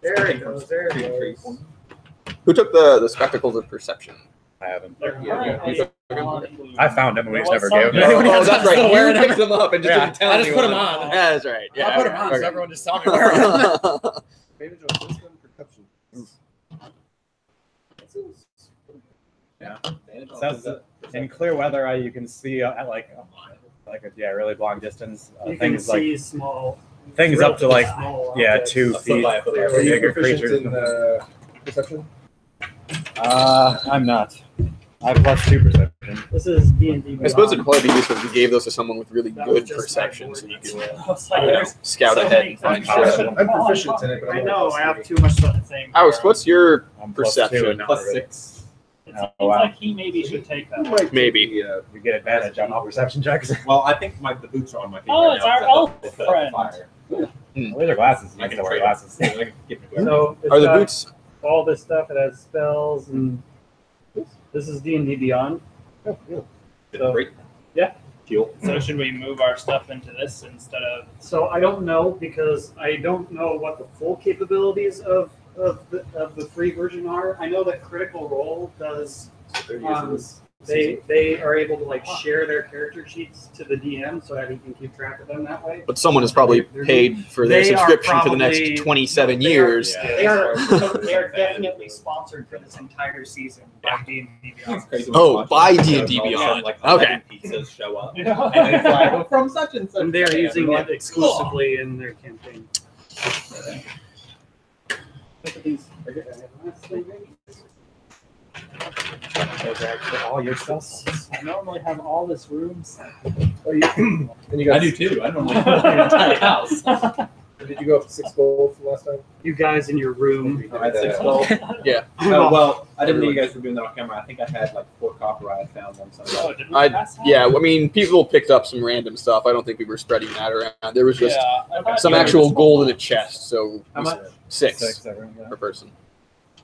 There it goes. There it goes. Who took the spectacles of perception? I haven't. Yeah. I found them and we just never There gave was them. Oh, that's right. Still wearing You them. picked them up and just Yeah. didn't tell I just put anyone. them on. Yeah, that's right. Yeah, I put them on, okay. so everyone just saw me wearing them. Advantage on wisdom, perception. Yeah. Says in clear weather, you can see at like a really long distance You can things like see small things up to like small 2 objects. feet. Are you Bigger proficient creatures. in perception? I'm not. I have +2 perception. This is D&D. I suppose it'd probably be useful if you gave those to someone with really That good was just perception, my so you board. could I was like, there's scout so ahead many and find things. shit. I'm proficient in it, but I I'm know. I not have too much stuff. Same. House, what's your I'm +2 perception? and not really. It seems Oh, wow. like he maybe should take that one. Maybe. You get advantage on all perception checks. Well, I think the boots are on my feet. Oh, right it's now, our 'cause I elf thought they put friend. fire. Where's their glasses? You I can can wear trade glasses. I can give it to whoever. So it's Are the got boots? all this stuff. It has spells and this is D&D Beyond. So, Great. yeah. Fuel. So should we move our stuff into this instead of? So I don't know because I don't know what the full capabilities of the free version are. I know that Critical Role does. They are able to like share their character sheets to the DM so that he can keep track of them that way. But someone has probably paid for their They are subscription for the next probably- 27 they are- years. Yeah. They are definitely sponsored for this entire season by D&D Beyond. It's crazy Oh, when you by watch it, D&D all of a sudden, Beyond. like, Okay. 11 pizzas show up. Yeah. And it's like, well, from such and such. And they're brand. using Like, it exclusively in their campaign. Look at these. Those are actually all your spells. I normally have all this room. And you I guys, do too. I normally have the entire house. Did you go up to 6 gold from last time? You guys in your room. I had 6 gold. Yeah. Oh, well, I didn't know you guys were doing that on camera. I think I had like 4 copper. I found them. So Oh, did we I- pass that? Yeah, I mean, people picked up some random stuff. I don't think we were spreading that around. There was just Yeah, I thought some you were actual just- gold in a chest, so How much? 6 everyone got. per person.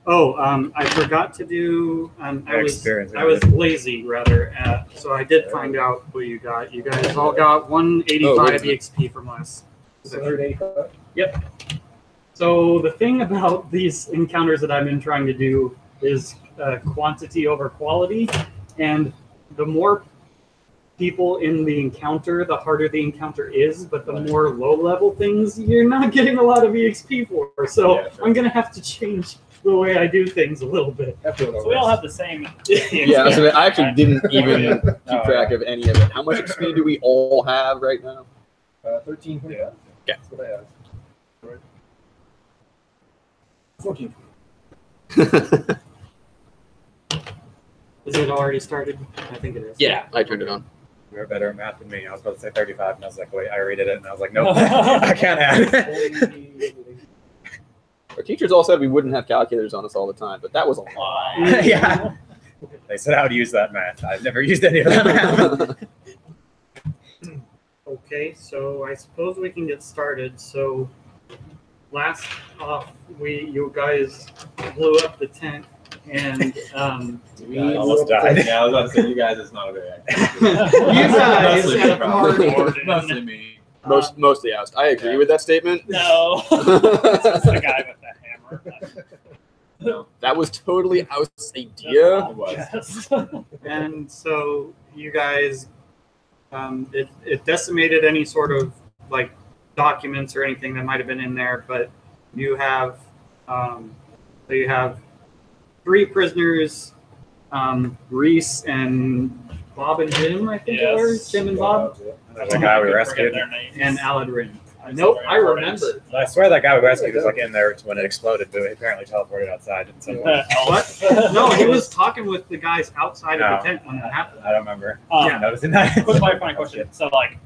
Oh, I forgot to do. I was Experience. lazy rather. So I did find out what you got. You guys all got 185 EXP from last. 185? So the thing about these encounters that I've been trying to do is quantity over quality, and the more people in the encounter, the harder the encounter is. But the more low-level things, you're not getting a lot of EXP for. So Yeah, sure. I'm gonna have to change the way I do things a little bit. So we all have the same. Yeah, so I actually didn't even keep Oh, track of any of it. How much XP do we all have right now? 13. Yeah. That's what I have. 14. Is it already started? I think it is. Yeah, I turned it on. You're better at math than me. I was about to say 35, and I was like, wait, I already did it, and I was like, nope, I can't add. Our teachers all said we wouldn't have calculators on us all the time, but that was a lie. Yeah. They said how to use that math. I've never used any of that math. Okay, so I suppose we can get started. So last off, you guys blew up the tent, and I almost died. Yeah, I was about to say, you guys, it's not a very active. You guys Mostly had a me, probably. party. Mostly me. Mostly oust. I agree with that statement. No, it's the guy with the hammer. No, That was totally Oust's idea. it was. Yes. and so you guys, it decimated any sort of like documents or anything that might have been in there, but you have, so you have 3 prisoners, Reese and Bob and Jim, I think it was, Jim and Bob, There's a guy we rescued. Their names. and Aladrin. Nope, I remember. I swear that guy we rescued was like in there when it exploded, but he apparently teleported outside at some point. What? No, he was talking with the guys outside of the No. tent when it happened. I don't remember. Yeah. Noticing that. Quick clarifying question. So, like,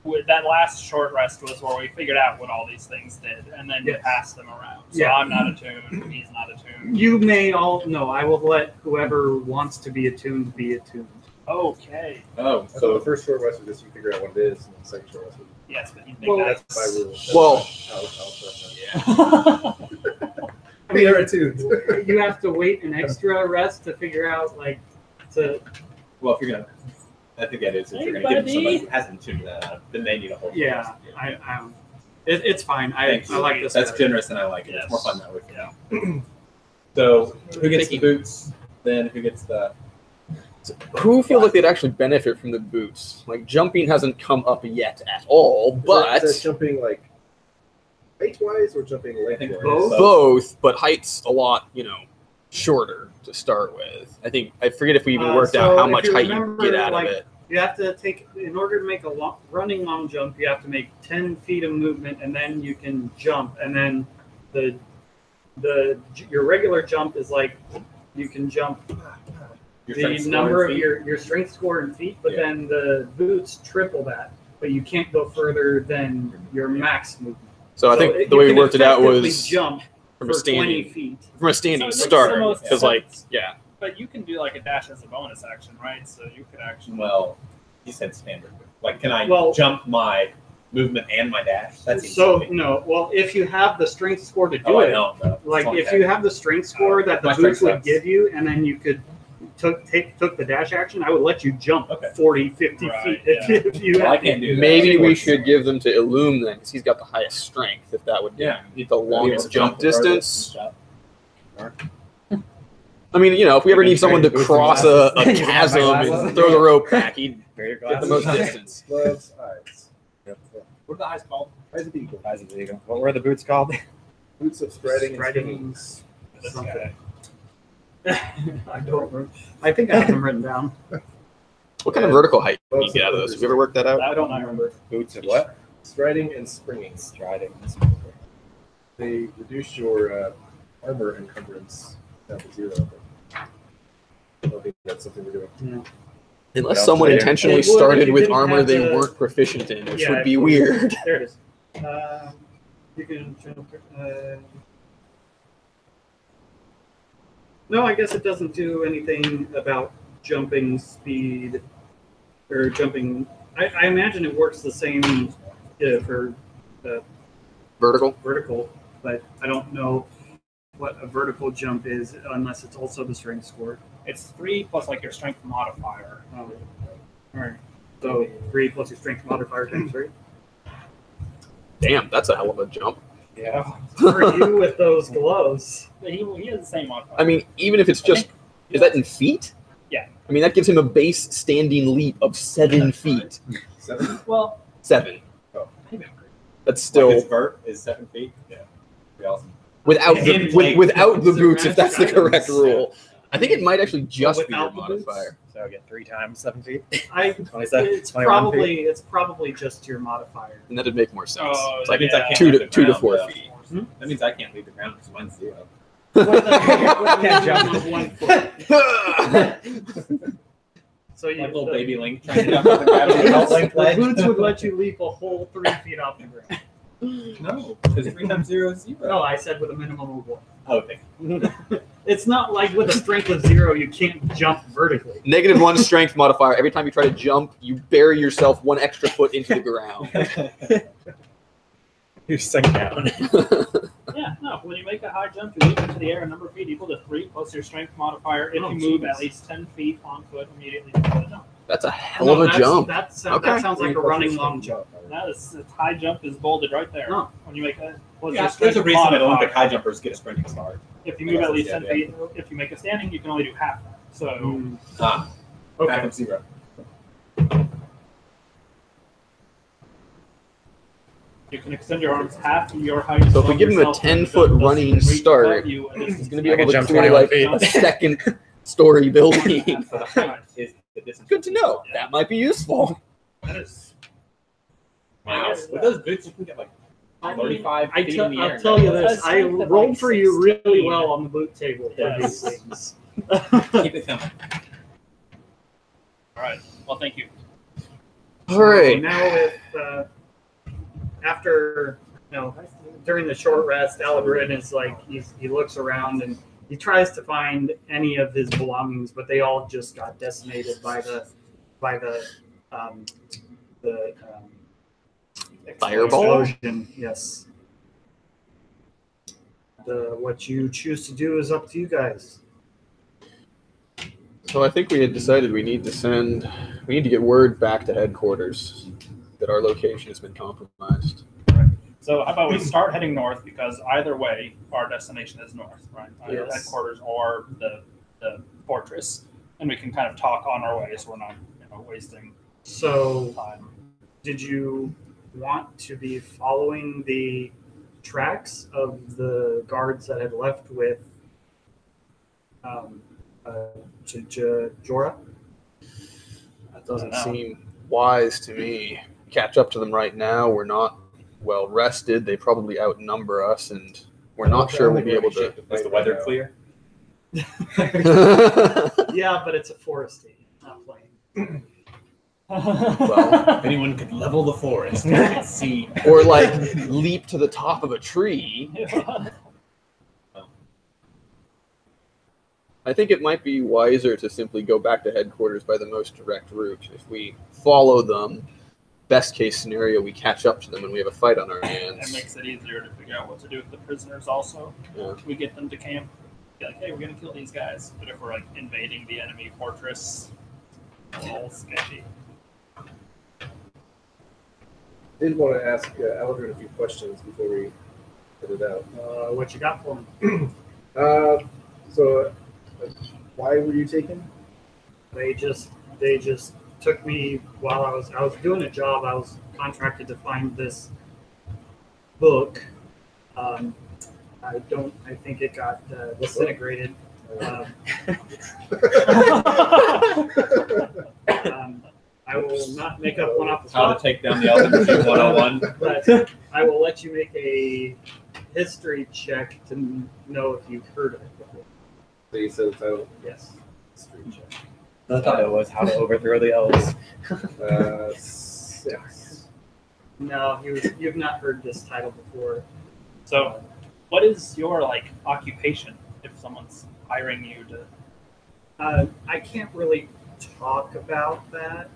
with that last short rest was where we figured out what all these things did, and then you Yes. passed them around. So Yeah. I'm not attuned. He's not attuned. You may all know. I will let whoever wants to be attuned be attuned. Okay. Oh, So so the first short rest was just you figure out what it is, and the second short rest was Yes, but you Well, think that's my rule. Well- I mean, They're attuned. you have to wait an extra rest to figure out, like, to. well, if you're gonna, I think that is if you're gonna give them somebody who hasn't tuned that out, then they need a whole. Yeah, rest. I It's fine. Thanks. I like this. That's better. generous, and I like it. It's Yes. more fun that way. Yeah. So who gets the boots? Then who gets the? Who feels like they'd actually benefit from the boots? Like jumping hasn't come up yet at all, but Is that jumping like height-wise or jumping length-wise? both. both. But height's a lot, shorter to start with. I forget if we even worked out So how if much you height you remember, get out like, of it. You have to take, in order to make a running long jump, you have to make 10 feet of movement, and then you can jump. And then your regular jump is like you can jump Your the strength number score of in feet? your strength score in feet, but Yeah. then the boots triple that. But you can't go further than your max movement. So I think it- the you way we can worked it out effectively was jump from for a 20 standing feet. So it makes start. the most Because sense. But you can do like a dash as a bonus action, right? So you could actually. Well, you said standard. Like, can I Well- jump my movement and my dash? That's So no, well, if you have the strength score to do Oh, I it, don't know. like if you have the strength score that the My boots strength would sucks. give you, and then you could took the dash action, I would let you jump Okay. 40, 50 Right, feet yeah. if you Well, I had can't do that. Maybe we should give them to Illume then, because he's got the highest strength. If that would Yeah. be the longest Be able jump to jump distance. regardless. I mean, if we ever You can need someone to trade boots and cross a glasses. chasm Glasses. and throw the rope back, he'd Greater get the most glasses. distance. Gloves, eyes. What are the eyes called? Eyes of eagle. Eyes of the eagle. What were the boots called? Boots of striding and spinning. Striding This something. guy. I don't remember. I think I have them written down. What kind of vertical height can you get out of those? Have you ever worked that out? I don't remember. Boots of what? Striding and springing. Striding. They reduce your armor encumbrance down to 0. I don't think that's something we're doing. Unless else someone later? intentionally It would if started you with didn't armor have they to- weren't proficient in, which Yeah, would if be you- weird. There it is. You can jump. No, I guess it doesn't do anything about jumping speed or jumping. I imagine it works the same for Vertical? vertical, but I don't know what a vertical jump is unless it's also the strength score. It's 3 plus like your strength modifier. All right. So 3 plus your strength modifier times 3. Damn, that's a hell of a jump. Yeah. For you with those gloves. But he has the same modifier. I mean, even if it's just, is that in feet? Yeah. I mean, that gives him a base standing leap of 7 feet. 7. Well, 7. Oh. That's Still, still his vert is 7 feet. Yeah. Pretty awesome. without In the play. without the Is it boots, if that's the magic correct items? rule. I think it might actually just be your Without the boots? modifier. So I get 3 times 7 feet. I 27. it's 21 feet. probably just your modifier. And that'd make more sense. Oh, It's like That means I yeah. can't 2 leave to the 2 to ground, 4 yeah. feet. That means I can't leave the ground because mine's 0. Can't jump. Of 1 foot. So you, Like little the, baby Link trying to jump off the ground. the Belt boots, length the ledge. boots would let you leap a whole 3 feet off the ground. No, because 3 times 0 is 0. No, I said with a minimum of 1. Oh, thank you. It's not like with a strength of 0 you can't jump vertically. -1 strength modifier. Every time you try to jump, you bury yourself 1 extra foot into the ground. You sink down. yeah, no. When you make a high jump, you leap into the air a number of feet equal to 3 plus your strength modifier if Oh, you move jeez. at least 10 feet on foot immediately before the jump. That's a hell of a jump. That Okay. sounds like a running long jump. That is high jump is bolded right there. Oh. When you make a plus Yeah, your there's strength a reason that modifier. Olympic high jumpers get a sprinting start. If you move at least Yeah, 10 feet, if you make a standing, you can only do half that. So Ah, Okay. half of 0. you can extend your arms half your height. So if we give him a 10-foot running start, he's He's going to be I able can to jump clear 21 like feet. a second story building. Is the distance. Good to know. That might be useful. That is. Wow. Yes. With those boots, you can get like I 35 feet in the air. I'll tell you this. That's I like rolled for you really 16. well on the boot table for Yes. these things. Keep it coming. All right. Well, thank you. All right. Now, if after during the short rest, Alabrin is like he looks around and he tries to find any of his belongings, but they all just got decimated by the Fireball? explosion. Yes. What you choose to do is up to you guys. So I think we had decided we need to get word back to headquarters that our location has been compromised. So how about we start heading north, because either way, our destination is north, right? Either Yes. headquarters or the fortress, and we can kind of talk on our way, so we're not wasting So, time. did you want to be following the tracks of the guards that had left with Jorah? That doesn't I don't know. seem wise to me. Catch up to them right now. We're not well rested. They probably outnumber us, and we're not sure we'll be able to. Is the weather clear? Yeah, but it's a foresty, not plain. Well, If anyone could level the forest, you could see. or like leap to the top of a tree. I think it might be wiser to simply go back to headquarters by the most direct route. If we follow them, best case scenario, we catch up to them and we have a fight on our It hands. makes it easier to figure out what to do with the prisoners also. Yeah. We get them to camp. Be like, hey, we're gonna kill these guys. But if we're like invading the enemy fortress, it's all sketchy. I did want to ask Aldrin a few questions before we put it out. What you got for me? Why were you taken? They just took me while I was doing a job. I was contracted to find this book. I think it got disintegrated. I will not make up one off the How top, to take down the Elven Machine 101. but I will let you make a history check to know if you've heard of it before. So you said the title. Yes. Street check. The title was How to Overthrow the Elves. 6. No, you've not heard this title before. So, what is your like occupation if someone's hiring you to? I can't really talk about that.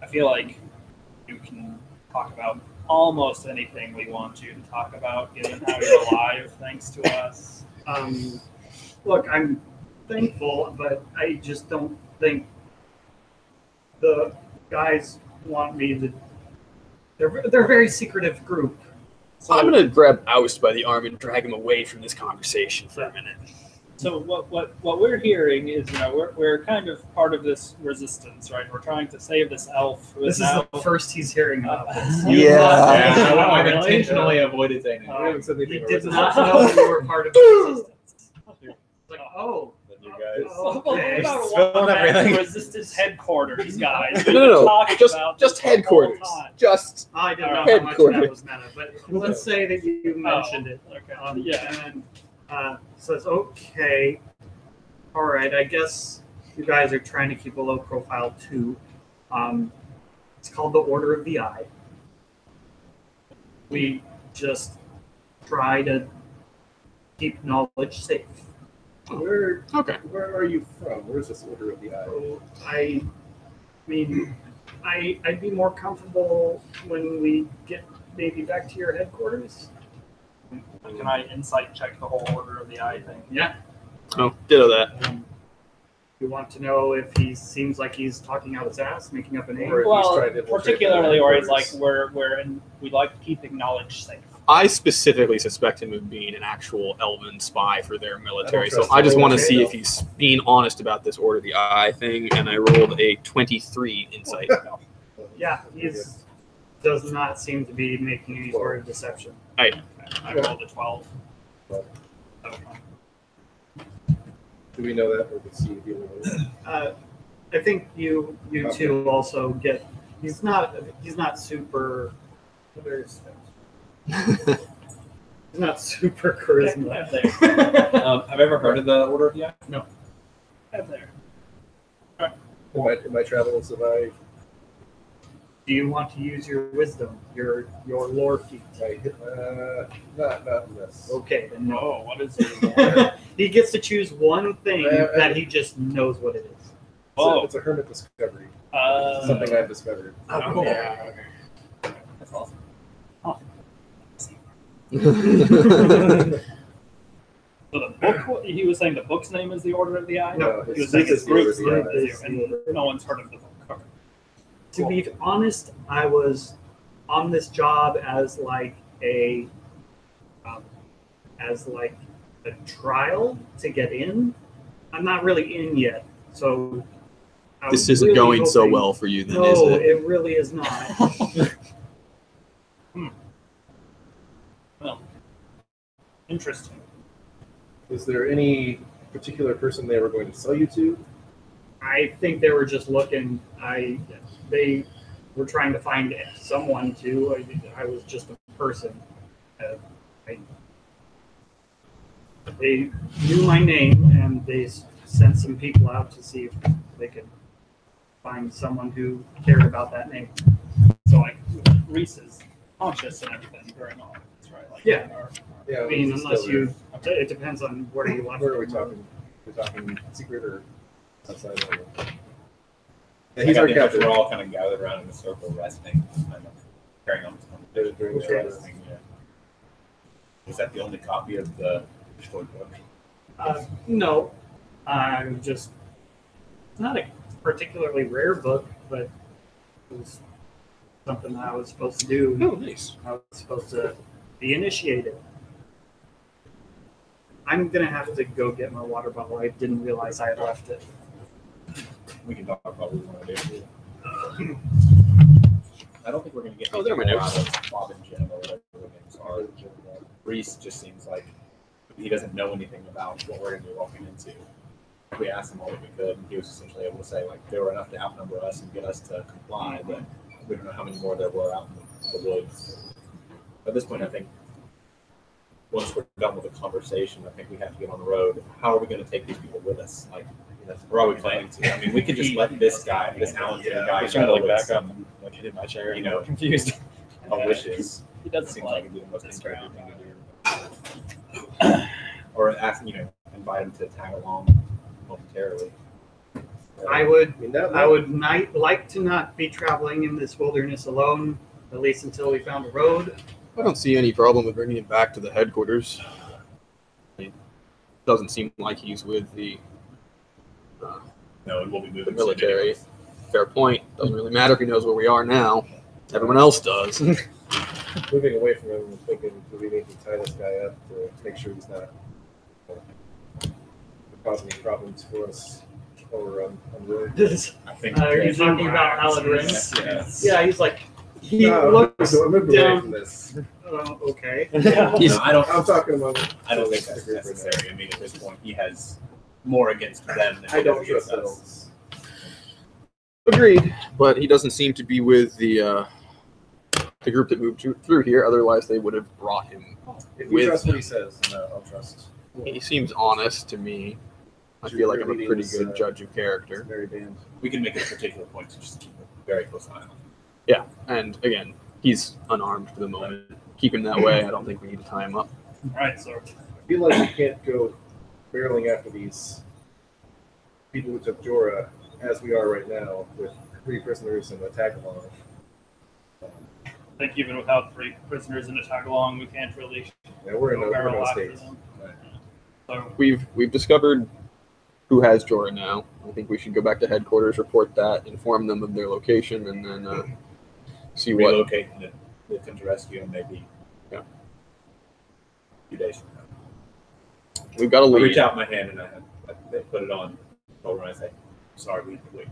I feel like you can talk about almost anything we want you to talk about, given how you're alive, thanks to us. Look, I'm thankful, but I just don't think the guys want me to. They're a very secretive group. So I'm gonna grab Oust by the arm and drag him away from this conversation for a minute. So what we're hearing is, we're kind of part of this resistance, right? We're trying to save this elf who this is now. the first he's hearing about this. Yeah. I've Really? intentionally avoided saying We anything. haven't said He anything did about not know you were part of the resistance. Like, oh, You guys. okay. About Spilling walking back to everything. Resistance headquarters, guys. No. Talking Just about just this the whole headquarters. time. Just I didn't know how much Headquarters. that was meta, but let's say that you mentioned it. Okay. Yeah. And then says, okay, all right, I guess you guys are trying to keep a low profile too. It's called the Order of the Eye. We just try to keep knowledge safe. Where okay. Where are you from? Where's this Order of the Eye? So I mean, I'd be more comfortable when we get maybe back to your headquarters. Can I insight check the whole Order of the Eye thing? Yeah. Oh, ditto that. You want to know if he seems like he's talking out his ass, making up a name? Or if he's Well, trying to infiltrate particularly the where it's like headquarters. we like keeping knowledge safe. I specifically suspect him of being an actual Elven spy for their military, so trust I just him. want to Okay, see though. if he's being honest about this Order of the Eye thing, and I rolled a 23 insight. Yeah, he's does not seem to be making any sort of deception. I rolled a 12. Do we know that, or does he deal with it? I think you two also get. He's not super. He's not super charisma. Have there. Have I ever heard of the Order of the Eye? Have there. In my travels, have I Do you want to use your wisdom, your lore feat? not in this. Okay, then no. Oh, what is it? He gets to choose one thing I- that he just knows what it is. Oh. It's a hermit discovery. Uh, Something I've discovered. Oh. Yeah. That's awesome. So the book, he was saying the book's name is the Order of the Eye? No, He was saying this his is the Order group's of the name Eye. is, and no one's heard of the book. Okay. To be honest, I was on this job as like a trial to get in. I'm not really in yet, so I This was isn't really going so hoping- well for you, then, No, is it? it really is not. Well, interesting. Was there any particular person they were going to sell you to? I think they were just looking. They were trying to find someone to. I was just a person. They knew my name, and they sent some people out to see if they could find someone who cared about that name. So like Reese is conscious and everything during all this, right? Like, Yeah. Yeah, I mean, he's unless still you, it depends on where you there. left. Where are we them. talking? We're talking secret or outside? Yeah, I he's got our the impression captain. we're all kind of gathered around in a circle, resting, kind of carrying on this conversation. During the Yeah. trial. Yeah. Is that the only copy of the short book? No, just it's not a particularly rare book, but it was something that I was supposed to do. Oh, nice. I was supposed to be initiated. I'm gonna have to go get my water bottle. I didn't realize I had left it. We can talk about what we want to do. I don't think we're going to get Oh, there are my anything notes. out of Bob and Jim or whatever their names are. Reese just seems like he doesn't know anything about what we're going to be walking into. We asked him all that we could, and he was essentially able to say, like, they were enough to outnumber us and get us to comply, but we don't know how many more there were out in the woods. At this point, I think once we're done with the conversation, I think we have to get on the road. How are we going to take these people with us? Like, or are we planning to? I mean, we could just let this guy, this Allenton guy, I was trying to like go with back up some and like hit my chair, You know. confused. wishes. He does Seems like like it'd be the most this intelligent ground. thing to do. Or ask, invite him to tag along momentarily. I would I mean, that, I would like to not be traveling in this wilderness alone, at least until we found a road. I don't see any problem with bringing him back to the headquarters. It doesn't seem like he's with the No, and we'll be moving the soon military. anyways. Fair point. Doesn't really matter if he knows where we are now. Everyone else does. moving away from him and thinking, do we need to tie this guy up to make sure he's not causing any problems for us over on the road? I think. You're talking about Alan Rins? Yes. Yeah, he's like, he No, looks so I moved away down. from this. Okay. He's- No, I don't. I'm talking about. I don't think that's necessary. I mean, at this point, he has more against them than I he don't does against trust us. those. Agreed, but he doesn't seem to be with the group that moved through here. Otherwise, they would have brought him. If you With- trust what he says, then I'll trust. He seems honest to me. I feel like I'm a pretty good judge of It's character. very band. We can make it a particular point to just keep a very close eye on him. Yeah, and again, he's unarmed for the moment. Keep him that way. I don't think we need to tie him up. All right, so I feel like we can't go barreling after these people who took Jorah as we are right now with 3 prisoners and a tag along. I think even without 3 prisoners in a tag along, we can't really Yeah, we're in go no, we're barrel no after states. them. Right. So We've discovered who has Jorah now. I think we should go back to headquarters, report that, inform them of their location, and then see what. Relocate and we'll come to rescue him maybe. Yeah. A few days from now. We've got to I leave. reach out my hand and I put it on shoulder and I say, sorry, we have to wait.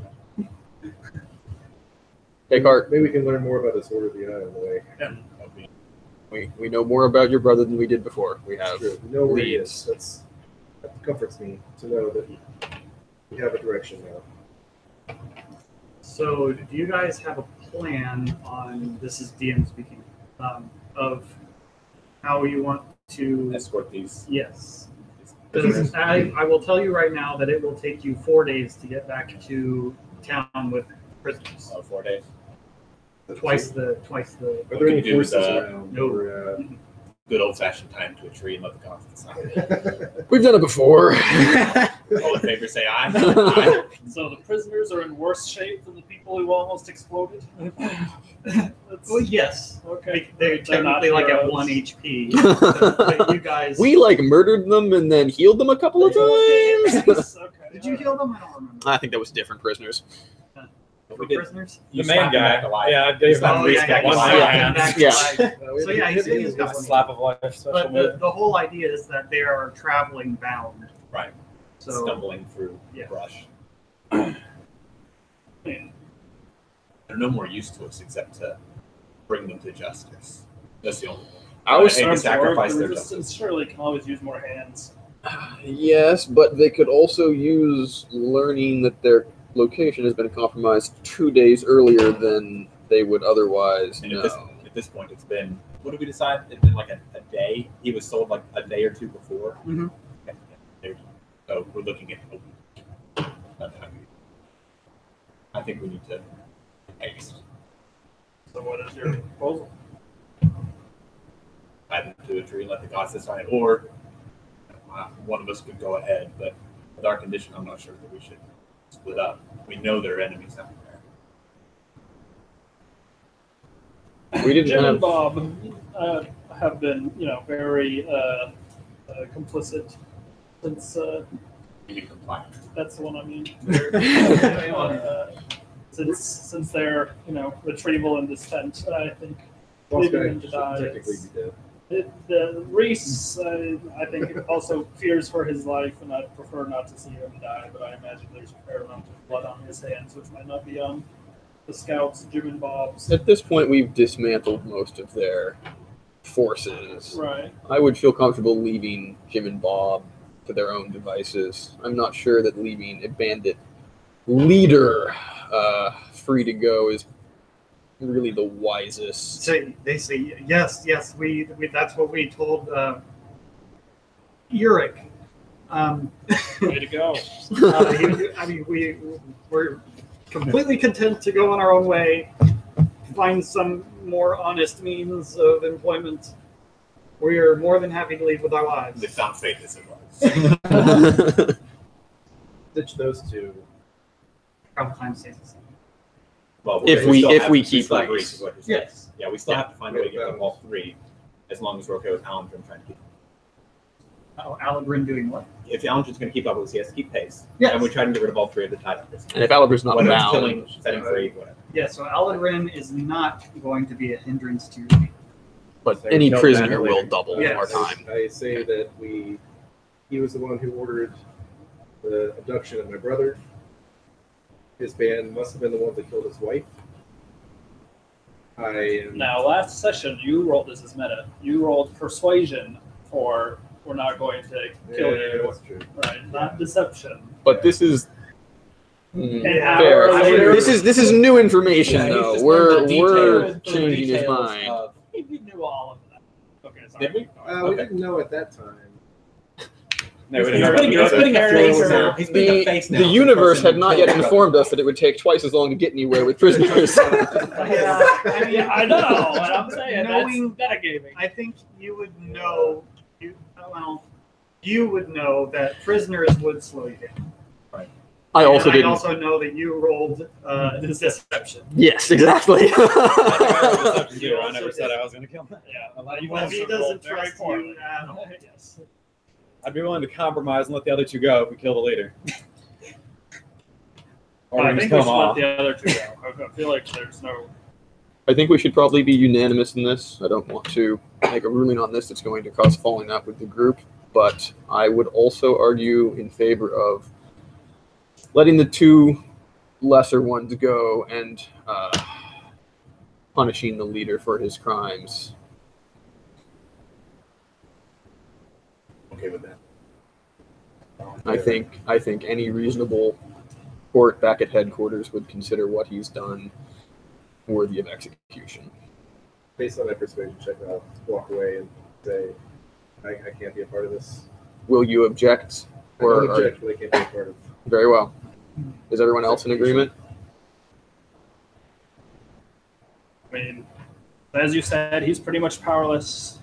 Hey, Cart. Maybe we can learn more about this Order of the Eye on the way. Yeah. That'd be- We know more about your brother than we did before. We have. Sure, we know where he leads. is. That comforts me to know that we have a direction now. So, do you guys have a plan on, this is DM speaking, of how you want to, Escort these. yes. prisoners. Because I will tell you right now that it will take you 4 days to get back to town with prisoners. 4 days. Twice the. Are there any We can do forces the- around? No. Or, Good old fashioned time to a tree and let the gods decide. We've done it before. All in favor say aye. Aye. So the prisoners are in worse shape than the people who almost exploded. Well, yes. Okay. They're They're not technically like at heroes. 1 HP. But you guys. We like murdered them and then healed them a couple of times. Okay. Did you heal them? I don't remember. I think that was different prisoners. for did- prisoners? You The main slapped him guy. back alive. Yeah, I gave Oh, him Reese yeah, got yeah, one yeah, hand. yeah. Yeah. So yeah, he's got one. Slap of life special But move. the whole idea is that they are traveling bound. Right. So Stumbling through Yeah. brush. They're no more use to us except to bring them to justice. That's the only one. I was hate to Absorb sacrifice the their resistance justice. surely can always use more hands. Yes, but they could also use learning that their location has been compromised 2 days earlier than they would otherwise And know. at this point, it's been, what did we decide? It's been like a day. He was sold like a day or two before. Mhm. Okay. So we're looking at a week. I think we need to haste. So what is your proposal? Add them to a tree and let the gods decide. Or one of us could go ahead, but with our condition, I'm not sure that we should split up. We know there are enemies out there. We didn't Jim and have. Bob have been, very complicit since We can comply. that's the one I mean. Since their retrieval and descent, I think Boss leaving guy them to should die. technically is- be dead. The Reese, I think, also fears for his life, and I'd prefer not to see him die. But I imagine there's a fair amount of blood on his hands, which might not be on the scouts, Jim and Bob's. At this point, we've dismantled most of their forces. Right. I would feel comfortable leaving Jim and Bob to their own devices. I'm not sure that leaving a bandit leader free to go is really the wisest. they say yes, we that's what we told Uric. Way to go. We're completely content to go on our own way, find some more honest means of employment. We are more than happy to leave with our lives. They found fate as it was. Ditch those two. Travel time stays the same. Well, If we keep still have Reese. Reese, is what you're saying. Yes. Yeah, we still Yeah. have to find a way to get them all three, as long as we're okay with Alundrin trying to keep. Oh, Alagrin doing what? If Alundrin's going to keep up with us, he has to keep pace. Yes. And we try to get rid of all three of the tied up prisoners. And if Aliber's not Whether it's bound, killing, setting free, whatever. Yeah, so Alagrin is not going to be a hindrance to but So any kill prisoner that will later. double Yes. our time. I say that he was the one who ordered the abduction of my brother. His band must have been the ones that killed his wife. I am Now, last session, you rolled this as meta. You rolled persuasion for we're not going to kill yeah, you, that's true. right? Not deception. But this is An fair. hour later, This is new information Yeah, he's though. just We're detailed changing his details mind. of- we knew all of that. Okay, sorry. Did we? We Okay. didn't know at that time. No, we He's didn't putting, know. he's putting a face now. He's putting a The, face now. the to universe person had who not yet killed his informed brother. us that it would take twice as long to get anywhere with prisoners. Yeah, I know. What I'm saying, Knowing- that's metagaming. I think you would know. You would know that prisoners would slow you down. I also and I didn't. also know that you rolled deception. Yes, exactly. I never said I was going to kill him. Yeah, Well, he also doesn't rolled very trust poorly. you at all. Yes. I'd be willing to compromise and let the other two go if we kill the leader. Or I we think just we kill them should let all. the other two go. I feel like there's no. I think we should probably be unanimous in this. I don't want to make a ruling on this that's going to cause falling out with the group, but I would also argue in favor of letting the two lesser ones go and punishing the leader for his crimes. Okay with that. I think any reasonable court back at headquarters would consider what he's done worthy of execution. Based on that persuasion check, I'll walk away and say, I can't be a part of this. Will you object? I don't Or object, but I can't be a part of. very well. Is everyone else in agreement? I mean, as you said, he's pretty much powerless.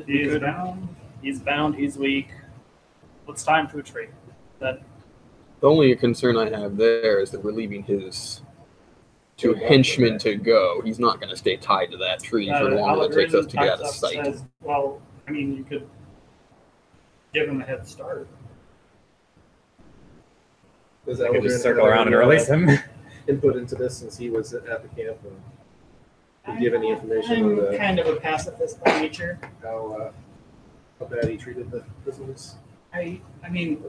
He is could- bound. He's bound. He's weak. It's time to retreat. That The only concern I have there is that we're leaving his two henchmen to go. He's not going to stay tied to that tree for long as it takes us to get out of sight. Says, well, I mean, you could give him a head start. Does I could just Alundrin circle have around and any, release him. input into this since he was at the camp? And did you give any information on I'm kind of a pacifist by nature. how bad he treated the prisoners? I mean,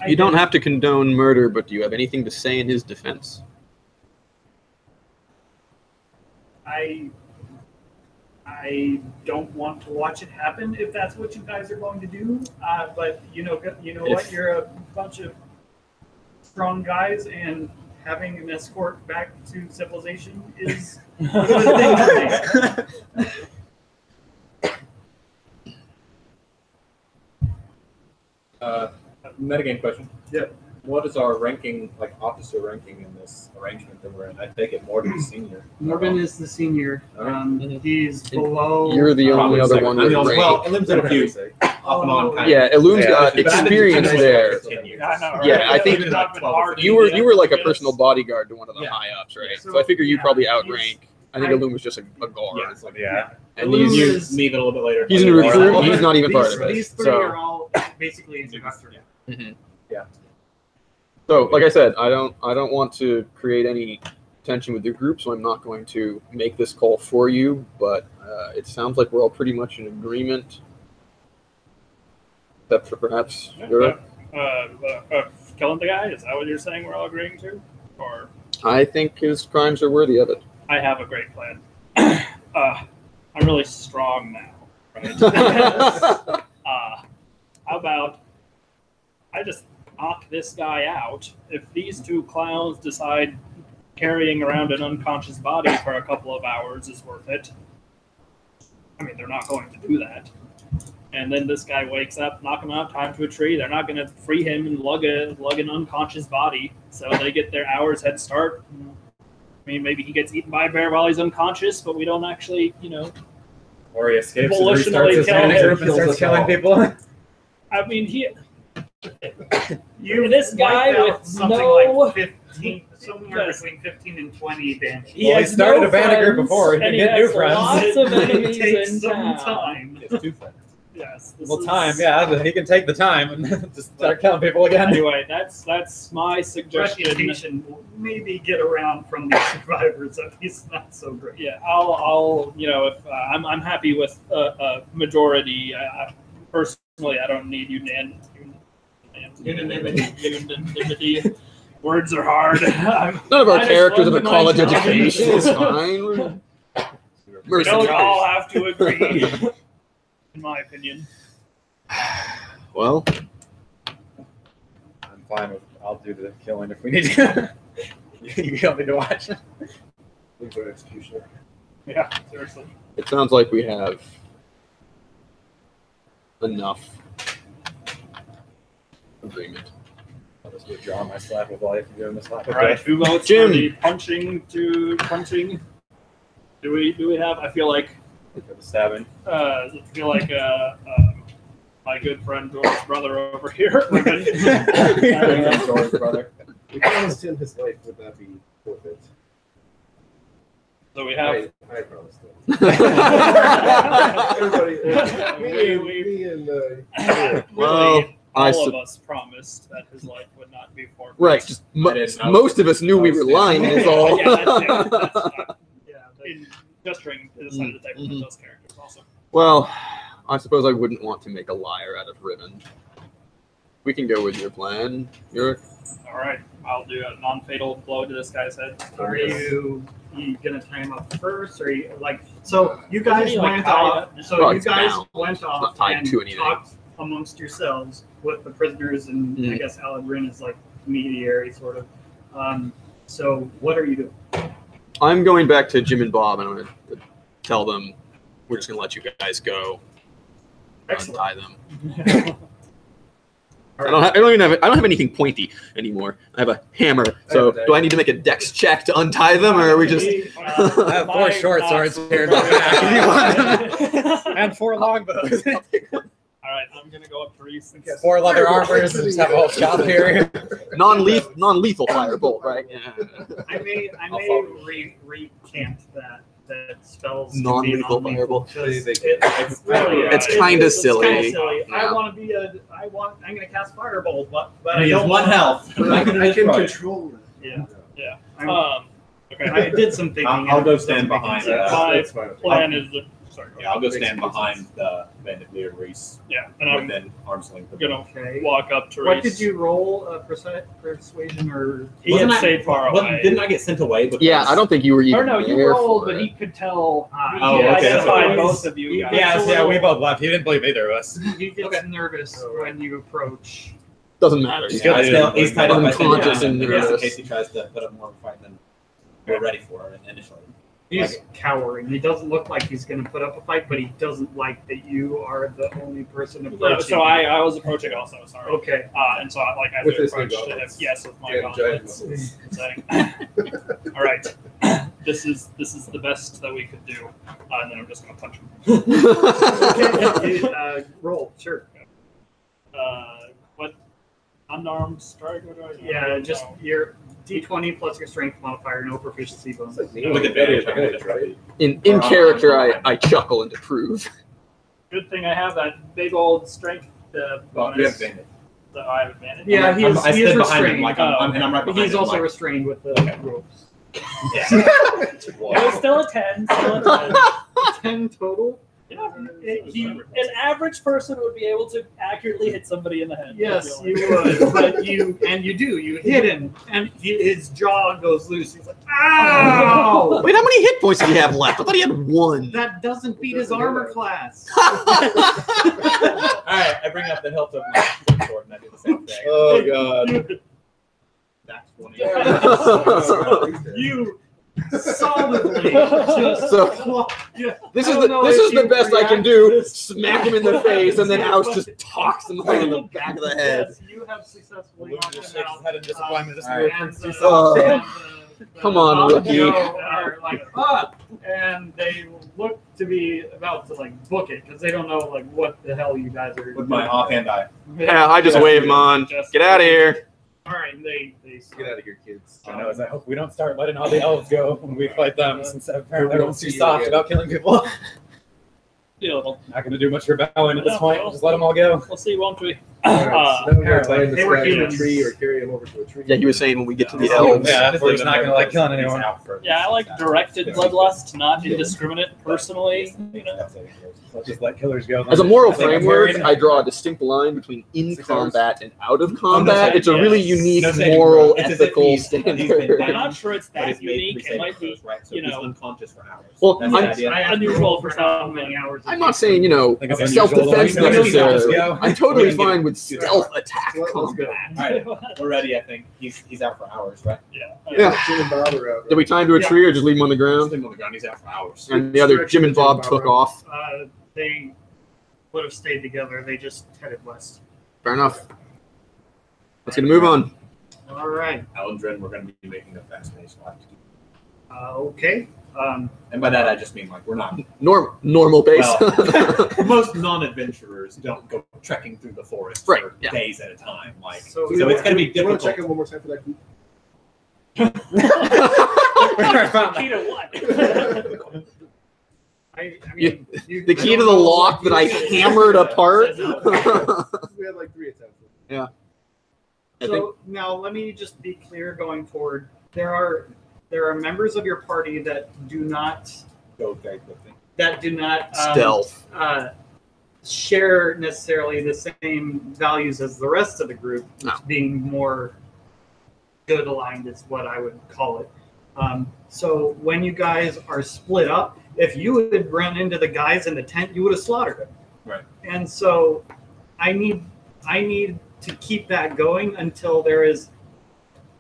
You don't have to condone murder, but do you have anything to say in his defense? I don't want to watch it happen if that's what you guys are going to do. But you know what? You're a bunch of strong guys, and having an escort back to civilization is a good thing to me. Metagame question. Yeah. What is our ranking, like officer ranking in this arrangement that we're in? I take it Morgan's senior. Morgan is the senior. Okay. He's below. You're the only other one with rank. Well, Elim's in a few off and on. Kind Yeah, Illumin's Yeah, got but I've been experience doing there. this for 10 years. I know, right? Yeah, I think It's not been hard to You do were like a that. personal bodyguard to one of the Yeah. high ups, right? So, So I figure you yeah, probably he's- outrank. I think Illum was just a guard. Yeah, it's like, Yeah. And Illum he's is- leave it a little bit later. he's in a recruit. He's not even part of it. These three So. are all basically introductory. So, like I said, I don't want to create any tension with the group, so I'm not going to make this call for you. But it sounds like we're all pretty much in agreement, except for perhaps Europe. Killing the guy? Is that what you're saying we're all agreeing to? Or I think his crimes are worthy of it. I have a great plan. I'm really strong now, right? How about I just knock this guy out? If these two clowns decide carrying around an unconscious body for a couple of hours is worth it, I mean, they're not going to do that. And then this guy wakes up, knock him out, tie him to a tree. They're not going to free him and lug an unconscious body. So they get their hours head start. I mean, maybe he gets eaten by a bear while he's unconscious, but we don't actually, Or he escapes and Volitionally restarts his kill panic him. group and starts killing people. I mean, You This guy wiped out with something no- like 15, somewhere Yes. between 15 and 20 damage. Well, he has started no a bandit group friends, before, he and can get has new friends. Lots of It enemies takes in some town. time. It's 2 friends. Yes. this Well, is- time, yeah, he can take the time and just start killing people again. Anyway, that's my suggestion. Reputation will maybe get around from the survivors that he's not so great. Yeah, I'll if I'm happy with a majority. Personally, I don't need unanimity. Words are hard. None of our I just characters have a love my college job. education. It's fine. We don't Mercenaries. all have to agree, in my opinion. Well, I'm fine with. I'll do the killing if we need to. You don't need to watch. Leave our executioner. Yeah, seriously. it sounds like we have enough agreement. I'll just withdraw my slap of life and give him a slap All of right, death. who votes Jim. for the punching? Do we have? I feel like For the stabbing. My good friend George's brother over here. George's brother. We promised him his life. Would that be forfeit? So we have. I promised him. Everybody, me and Well, Really, I all sup- of us promised that his life would not be forfeit. Right. Just I didn't know. most of us knew we were lying. Is all. Yeah, Yeah, in gesturing to the side of the table with those characters also. Well, I suppose I wouldn't want to make a liar out of Ribbon. We can go with your plan, Yurik. All right, I'll do a non-fatal blow to this guy's head. Are you gonna tie him up first, or you like? So you guys Isn't he, like, went tied off. up? So Well, you it's guys bound. went not off tied and to anything. talked amongst yourselves with the prisoners, and I Mhm. guess Aladrin is like mediary, sort of. So what are you doing? I'm going back to Jim and Bob, and I'm going to tell them we're just going to let you guys go. Excellent. Untie them. I don't have anything pointy anymore. I have a hammer. So do I need to make a dex check to untie them, or are we just? I have 4 short swords here in my back if you want them. And 4 longbows. All right, I'm gonna go up to Reese and 4 leather armors and just have a whole shop here. non-lethal firebolt, right? Yeah. I may follow recant that spells can be Non-lethal non-lethal, firebolt. 'cause They- it's really It's kinda silly. It's kinda silly. Yeah. I'm gonna cast firebolt, but I He has don't 1 want- health. I can control that. Yeah. Okay. I did some thinking. I'll and go it doesn't stand make behind any it. sense. My That's fine. plan is that. Sorry. Yeah, I'll go stand behind the bandit leader Reese Yeah, and I'm within arm's length. of gonna Okay. walk up to What Reese. did you roll? Persuasion or? He Wasn't had I- stayed far away. Didn't I get sent away? Because, Yeah, I don't think you were even Or no, you there rolled, for but it. he could tell. Oh, he okay, that's what identified it both of you guys. Yeah, we both left. He didn't believe either of us. He gets nervous when you approach. Doesn't matter. He's Yeah, good. he's tied up by Unconscious the and in nervous. case he tries to put up more of a fight than we're ready for initially. He's cowering. He doesn't look like he's going to put up a fight, but he doesn't like that you are the only person approaching. So I was approaching also. Sorry. Okay. And so I as With we his new approached him, gauntlets. yes, with my And giant gauntlets. muscles. Saying, all right, this is the best that we could do, and then I'm just gonna punch him. Okay. Roll. Sure. What unarmed strike? What do I? Yeah, just your D20 plus your strength modifier, no proficiency bonus. It's like With advantage, I'm advantage, gonna right? In character, I chuckle and approve. Good thing I have that big old strength Well, bonus. you have advantage. So I have advantage. Yeah, he is. I He stood is behind him, restrained. like and I'm right behind He's him. also like, restrained with the ropes. Yeah. It was still a 10. Still a 10. 10 total. Yeah, an average person would be able to accurately hit somebody in the head. Yes, I feel you like. would, but you do. You hit him, and his jaw goes loose. He's like, "Ow!" Wait, how many hit points did he have left? I thought he had one. That doesn't beat his armor class. All right, I bring up the hilt of my sword and I do the same thing. Oh god. That's funny. You solidly just. So Yeah, this I is don't know this if is the you best I can react do. to this. Smack him in the face, and then House just talks him on the back of the head. Yes, you have successfully Luke knocked just him shakes his out. head in disappointment. This All right. And the- Oh. and the Come on, rookie. are like, and they look to be about to like book it because they don't know like what the hell you guys are. With my offhand eye. Yeah, I just wave him on. Get out of here. All right, they Get out of here, kids. I know. Is I hope we don't start letting all the elves go when we fight them, since apparently We everyone's don't too see soft you about killing people. Yeah, well, Not going to do much rebelling at this Yeah, point. well. Just let them all go. we'll see, won't we? Alright, so now we gotta apparently. bind this They were guy to a humans. tree or carry him over to a tree. Yeah, he was saying when we get to the Yeah. elves. Yeah, we're just not gonna like killing anyone. Yeah, I like directed bloodlust, not indiscriminate. Personally, you know. Let's just let killers go. As a moral I think I'm framework, worried. I draw a distinct line between in 6 hours. combat and out of combat. It's a really Yes. unique No saving moral, throw. It's as if ethical he's been standard. I'm not sure it's But that it's made unique. three It might saving be, throws, right? So you he's know. unconscious for hours. Well, That's I'm- the idea. I have to Unusual roll for for how some. many hours. I'm not saying, you know, I think it's self-defense unusual. necessarily. Go. I'm totally We can fine with Yeah. stealth attack So let's go. combat. All right, we're ready. I think he's out for hours, right? Yeah. Yeah. Jim and Bob are out. Did we tie him to a Yeah. tree or just leave him on the Just ground? leave him on the ground. He's out for hours. And the other Jim and Bob took off. They would have stayed together. They just headed west. Fair enough. Let's get a move on. All right. Alundrin, we're going to be making a fast pace. Okay. And by that, I just mean like we're not. Normal pace. Most non-adventurers don't go trekking through the forest Right, for yeah. days at a time. Like, So- so it's going to be Do you want difficult. to check in one more time for that key? Key to what? I mean, The key to the lock that I hammered apart. We had like 3 attempts. I think So now let me just be clear going forward. There are members of your party that do not Go very quickly. stealth. share necessarily the same values as the rest of the group, No. being more good aligned is what I would call it. So when you guys are split up, if you had run into the guys in the tent, you would have slaughtered them. Right. And so I need to keep that going until there is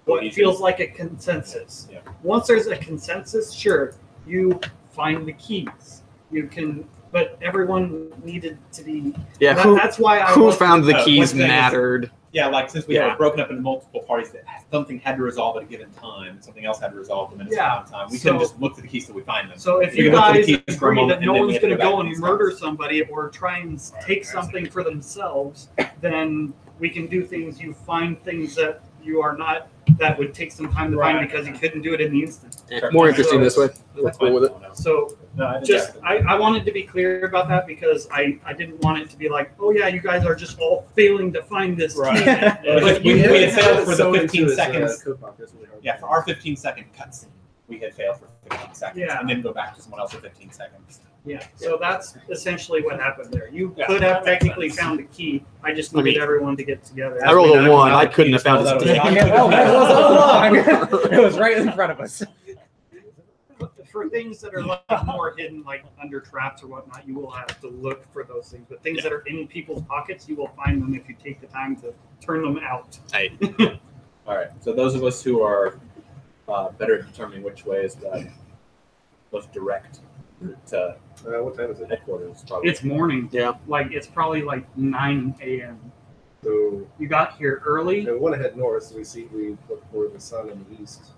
what feels like a consensus. Yeah. Once there's a consensus, sure, you find the keys. You can, but everyone needed to be. Yeah, That's why I. who wasn't- found the what's keys that is- mattered. Yeah, like since we Yeah. were broken up into multiple parties, that something had to resolve at a given time, something else had to resolve in a Yeah. amount of time. We So- couldn't just look for the keys till we find them. So if We you can look for the guys keys for a agree moment, that no and then we one's have to going to go go back and to these murder guys. somebody or try and take something for themselves, then we can do things. You find things that you are not, that would take some time to find Right. because you couldn't do it in the instant. More interesting this way. We're That's cool fine. with it. So No, I Just, I wanted to be clear about that because I didn't want it to be like, oh yeah, you guys are just all failing to find this Right. key. But we had failed for the 15 seconds. Code block, that's really hard. Yeah, for our 15-second cutscene, we had failed for 15 seconds, Yeah. and then go back to someone else for 15 seconds. Yeah, so that's essentially what happened there. You Yeah, could have that makes technically sense. found a key. I just I needed mean, everyone to get together. I rolled a 1. I Now couldn't have found that it. was- Oh, that was all along. It was right in front of us. For things that are like more hidden, like under traps or whatnot, you will have to look for those things. But things that are in people's pockets, you will find them if you take the time to turn them out. All right, so those of us who are better at determining which way is the most direct route to What time is it? headquarters, probably. It's morning. Yeah. Like it's probably like 9 a.m. So You got here early. we want to head north, so we look for the sun in the east.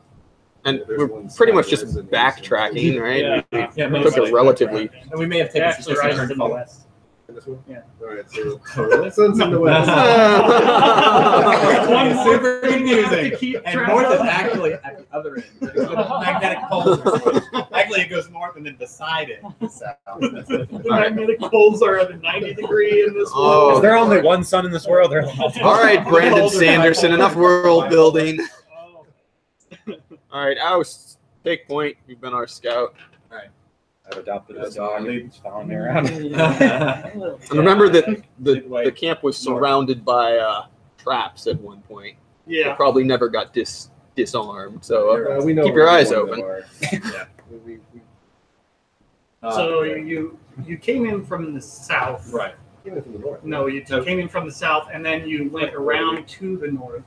And There's we're one pretty much side just that is in the backtracking, right? Yeah. We Yeah, took mostly. a relatively. And we may have It taken actually some rises turn in the follow. west. This one? Yeah. All right, so Oh, really? sun's in the west. One super confusing. To keep And track north is of. actually at the other end. It's the magnetic poles. or something. Actually, it goes north and then beside it is south. The magnetic poles are at a 90-degree in this Oh. Is there only one sun in this world? Or All right, Brandon Sanderson, enough world building. Oh. All right, Oust, take point. You've been our scout. I've adopted a That's dog. my lead. It's following me around. And remember that the Wait. camp was surrounded by traps at one point. They Yeah. probably never got disarmed. So We know keep your where eyes the open. are. Yeah. We So you came in from the south. Right. came in from the north. No, you No. came in from the south, and then you went around to the north.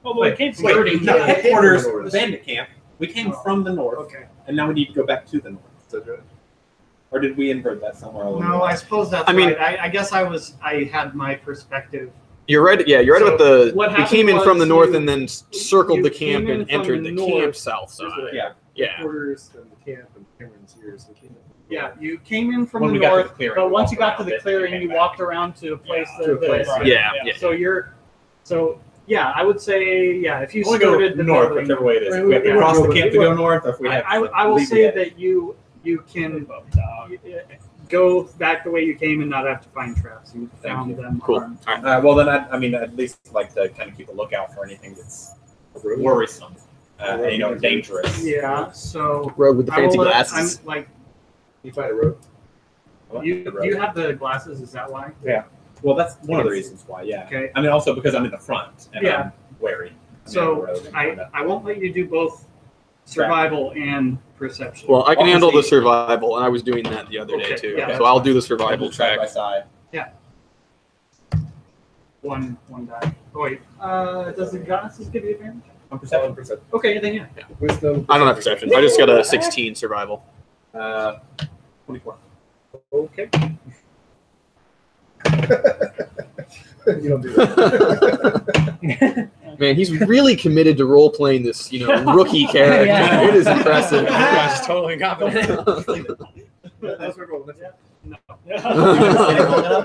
Although it came Wait, Flirting. no, headquarters, From the north. bandit camp. We came from the north, Okay. and now we need to go back to the north. Is that right? Or did we invert that somewhere along the No, way? I suppose that's I mean- right. I guess I had my perspective. You're right. Yeah, you're right So about the. what We happened came in from the was north you- and then circled you the camp came in and from entered the the camp north. south side. Yeah. Yeah. Headquarters and the camp and Cameron's here, so we came in from the Yeah, north. you came in from When the we got to north, the clearing, but we once walked you got to around the it and clearing, came you back. walked around to a place to a that. place, that- Yeah, yeah. So yeah, I would say if you We'll go started the north, building, whichever way it is. Right, If we have to yeah. cross the camp to go north, or if we have I to will leave say the edge. that you can go back the way you came and not have to find traps. You Thank found you. them. Cool. armed. All right. Well, then I mean, at least like to kind of keep a lookout for anything that's worrisome, dangerous. Yeah. So Rogue with the I will fancy let- glasses. I'm like You find a road? you have the glasses. Is that why? Well, that's one of the reasons why. Yeah. Okay. I mean, also because I'm in the front and Yeah. I'm wary. So I won't let you do both survival and perception. Well, I can handle the Obviously- survival, and I was doing that the other day Okay, too. yeah. So I'll do the I'll survival do side by check. side. one die. Oh wait. Does the glasses give you advantage? I'm perception. Perception. Okay, then yeah. Wisdom. I don't have perception. I just got a 16 survival. 24. Okay. You don't do that. Man, he's really committed to role playing this, rookie character. Yeah. It is impressive. You guys totally confident. That's what we're going with. No.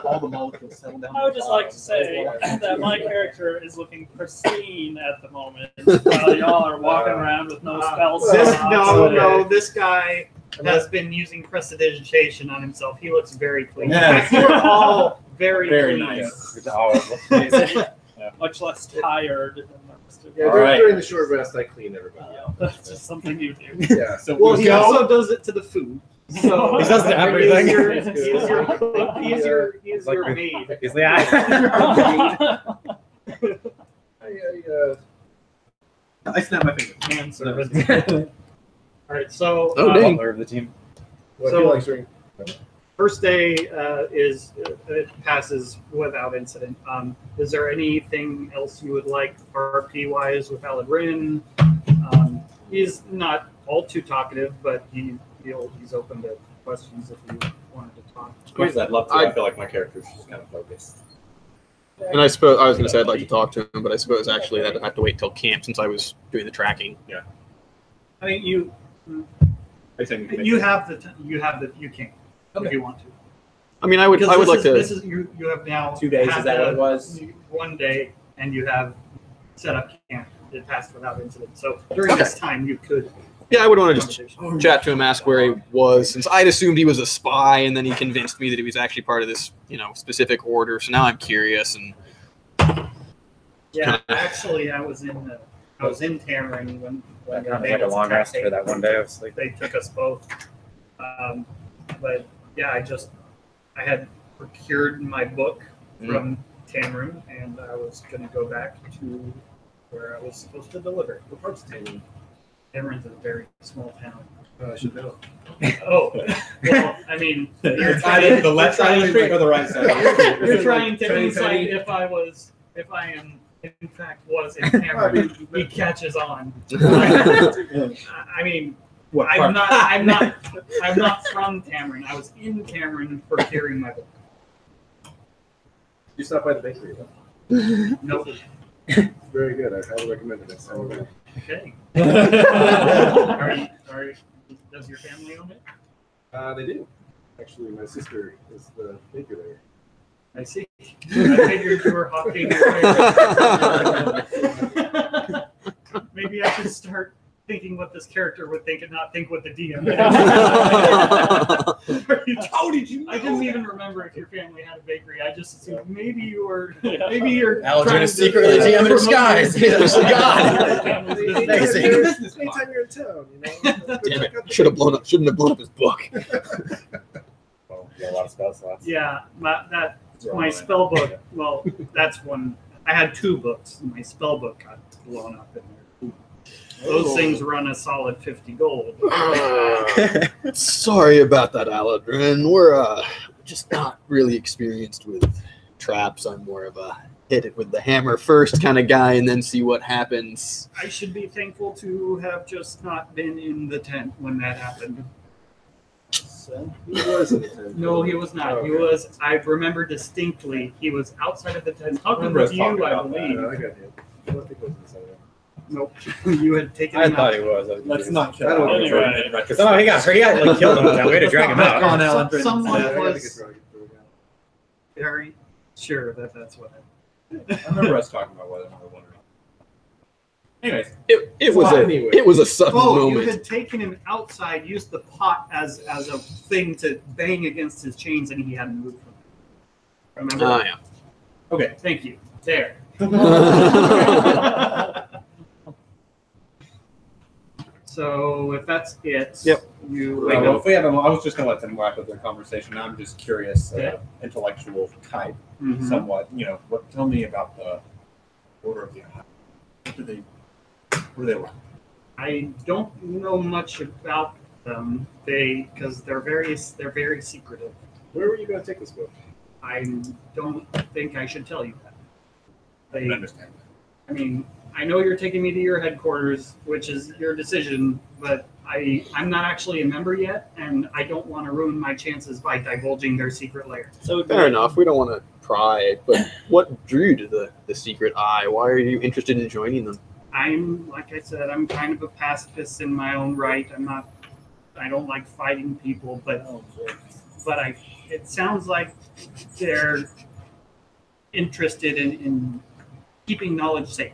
All the molecules settle down. I would just like to say that my character is looking pristine at the moment, while y'all are walking around with no spells. This guy has been using prestidigitation on himself. He looks very clean. Yes. You're all very Very clean. nice. Much less tired than the rest of Yeah, you. All right. during the short rest, I clean everybody. Yeah, that's just something you do. Yeah. So Well, we he go. also does it to the food. So He does to everything. He's your maid. He's the eye. I snap my finger. Man service. All right, so Oh, dang. Butler of the team. What So- do you like during? first day it passes without incident. Is there anything else you would like RP wise with Aladrin? He's not all too talkative, but he's open to questions if you wanted to talk. Because I'd love to. I feel like my character's just kind of focused. And I suppose I was going to say I'd like to talk to him, but I suppose actually that'd have to wait till camp since I was doing the tracking. I mean, you You have you can if you want to. I mean, I would Because like to. This is you have now 2 days, had is that what it the- was? 1 day, and you have set up camp. It passed without incident. So during this time, you could Yeah, I would want to just chat to him, ask where he was, since I'd assumed he was a spy, and then he convinced me that he was actually part of this, specific order. So now I'm curious, and Yeah, actually, I was in Tamarin when That the kind of like a long rest for that one day of sleep. They took us both. But yeah, I had procured my book from Tamarin, and I was going to go back to where I was supposed to deliver. What part's Tamarin? Tamarin's a very small town. I should know. Oh, well, I mean, You're trying the left side of the street or the right side? you're trying to Tiny, insight tiny. if I am in fact was in Tamarin. He catches on. I mean, What I'm part? not from Tamarin. I was in Tamarin procuring my book. You stopped by the bakery, huh? Nope. Very good. I highly recommend it next time. Okay. Does your family own it? They do. Actually, my sister is the baker there. I see. I figured you were hawking your favorite. Maybe I should start thinking what this character would think and not think what the DM would. How did you I didn't even remember if your family had a bakery. I just assumed maybe you're Algin trying is to- secretly GM in promote disguise. your- He's a god. Amazing. Anytime you're in town, damn it, shouldn't have blown up his book. Well, you got a lot of spell slots. Yeah, my spell book. Well, that's one. I had two books. My spell book got blown up in there. Those things run a solid 50 gold. Sorry about that, Aladrin. We're just not really experienced with traps. I'm more of a hit it with the hammer first kind of guy and then see what happens. I should be thankful to have just not been in the tent when that happened. So, He was in the tent. no, he was not. He was. I remember distinctly. He was outside of the tent talking remember us with talking you, I about that. believe. I got him. I don't think it was inside. Nope. You had taken I him thought out. he was. Let's not kill I don't him. know. Anyway, Somehow he got killed him. Now we had to drag him Back on out. Alan Drayton. Someone I gotta was get thrown down. very sure that's what I remember us talking about whether we were wondering. Anyways, It was Anyway. a sudden Oh, you moment. had taken him outside, used the pot as a thing to bang against his chains, and he hadn't moved from it. Remember? Oh yeah. okay. Thank you. There. So if that's it, Yep. you wake Well, up. if we have, I was just gonna let them wrap up their conversation. I'm just curious, Yeah. intellectual type, Mhm. somewhat. Tell me about the Order of the Eye. What do they? Where do they work? I don't know much about them. Because they're very secretive. Where were you going to take this book? I don't think I should tell you that. I can understand. I mean, I know you're taking me to your headquarters, which is your decision, but I'm not actually a member yet, and I don't want to ruin my chances by divulging their secret lair. So Fair enough. We don't want to pry, but what drew you to the secret eye? Why are you interested in joining them? Like I said, I'm kind of a pacifist in my own right. I don't like fighting people, but it sounds like they're interested in keeping knowledge safe.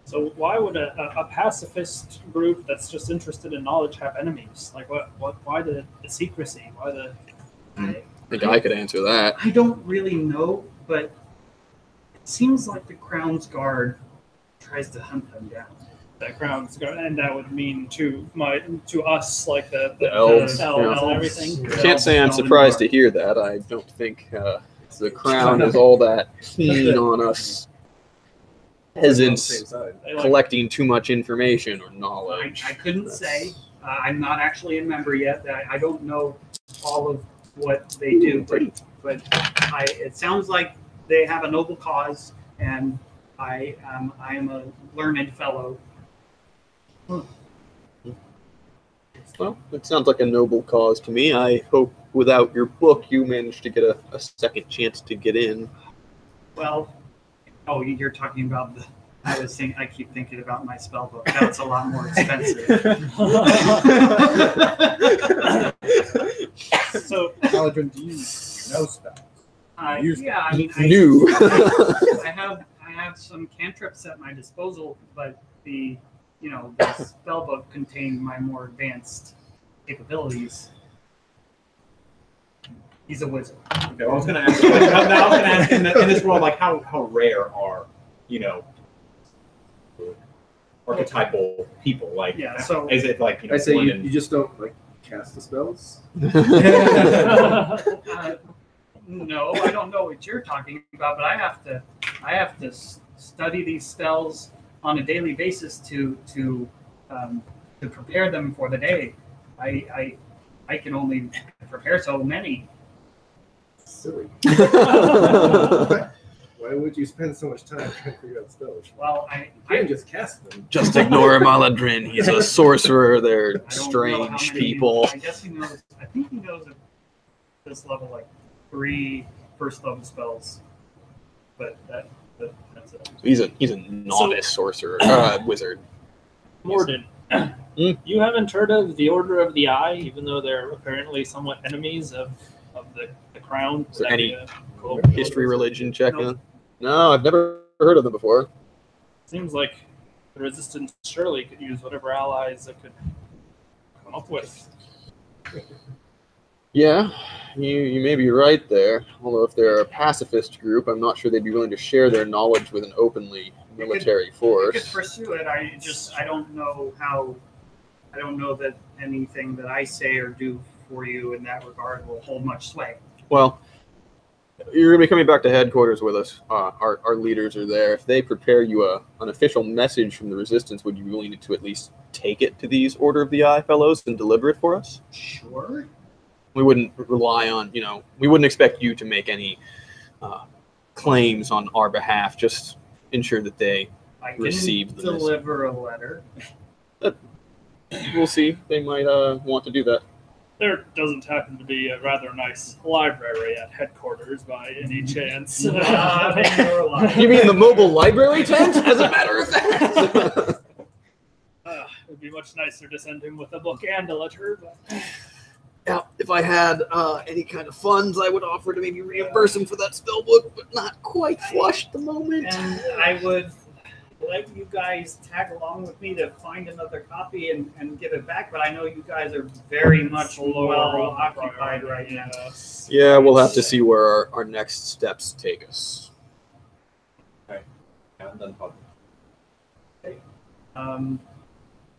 So why would a pacifist group that's just interested in knowledge have enemies? Like why the secrecy? Why the I think I could answer that. I don't really know, but it seems like the Crown's Guard tries to hunt them down. Crown's Guard, and that would mean to us like the elves, elves yeah. and everything. Can't say I'm surprised to hear that. I don't think the crown is all that keen on us peasants Same side. They like, collecting too much information or I knowledge. couldn't say. I'm not actually a member yet. I don't know all of what they do, but it sounds like they have a noble cause, and I am a learned fellow. Well, it sounds like a noble cause to me. I hope without your book you managed to get a second chance to get in. Well, you're talking about the. I keep thinking about my spell book. That's a lot more expensive. so Aladrin, do you know spells? Yeah, I mean, New. I have some cantrips at my disposal, but the you know, the spell book contained my more advanced capabilities. He's a wizard. Okay, well, I was going to ask. Now I was going to ask in this world, like how rare are, you know, archetypal people? Like, Yeah, so- is it like, you know, I say one you in- just don't like cast the spells. No, I don't know what you're talking about, but I have to study these spells on a daily basis to prepare them for the day. I can only prepare so many. Silly. Why would you spend so much time trying to figure out spells? Well, You can't just cast them. Just ignore Maladrin. He's a sorcerer. They're I don't know how strange many- people. I guess he knows. I think he knows at this level like 3 first level spells, but that's it. He's a novice sorcerer, wizard. Morden, you haven't heard of the Order of the Eye, even though they're apparently somewhat enemies of the crown. Is there Would that any be a cool- History, religion check? Nope. No, I've never heard of them before. Seems like the resistance surely could use whatever allies it could come up with. Yeah, you may be right there. Although if they're a pacifist group, I'm not sure they'd be willing to share their knowledge with an openly military You could force. pursue it. I don't know how. I don't know that anything that I say or do for you in that regard will hold much sway. Well, you're going to be coming back to headquarters with us. Our leaders are there. If they prepare you an official message from the Resistance, would you be willing to at least take it to these Order of the Eye fellows and deliver it for us? Sure. We wouldn't rely on, we wouldn't expect you to make any claims on our behalf. Just ensure that they I receive can the message. deliver a letter. We'll see. They might want to do that. There doesn't happen to be a rather nice library at headquarters by any chance. Not in your life. You mean the mobile library tent? As a matter of fact. It'd be much nicer to send him with a book and a letter, but Yeah, if I had any kind of funds, I would offer to maybe reimburse him for that spell book, but not quite flush at the moment. And I would let you guys tag along with me to find another copy and give it back, but I know you guys are very much well occupied right now. Yeah, we'll have to see where our next steps take us. haven't done public.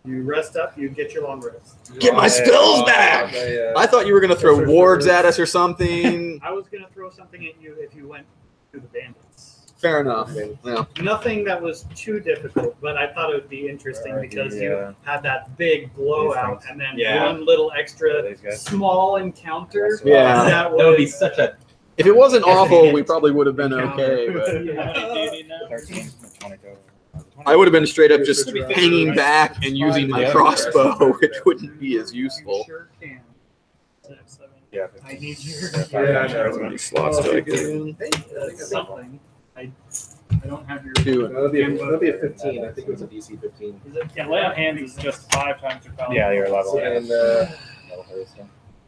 You rest up, you get your long rest. Get my spells back! I thought you were going to throw wargs at us or something. I was going to throw something at you if you went to the bandits. Fair enough. Yeah. Nothing that was too difficult, but I thought it would be interesting because you yeah. had that big blowout things. and then Yeah. one little extra These guys. small encounter. Yeah. That That would be was such a. If it wasn't awful, we probably would have been okay. But How many do you need now? 13, 22. I would have been straight up just hanging back and using my crossbow, which wouldn't be as You useful. sure can. 6, 7. Yeah. I need your Yeah, How many slots do I get in? something. I don't have your. Two. That'll be a 15. I think it was a DC 15. Is it? Yeah, lay on hands is just 5 times your power. Yeah, your level. And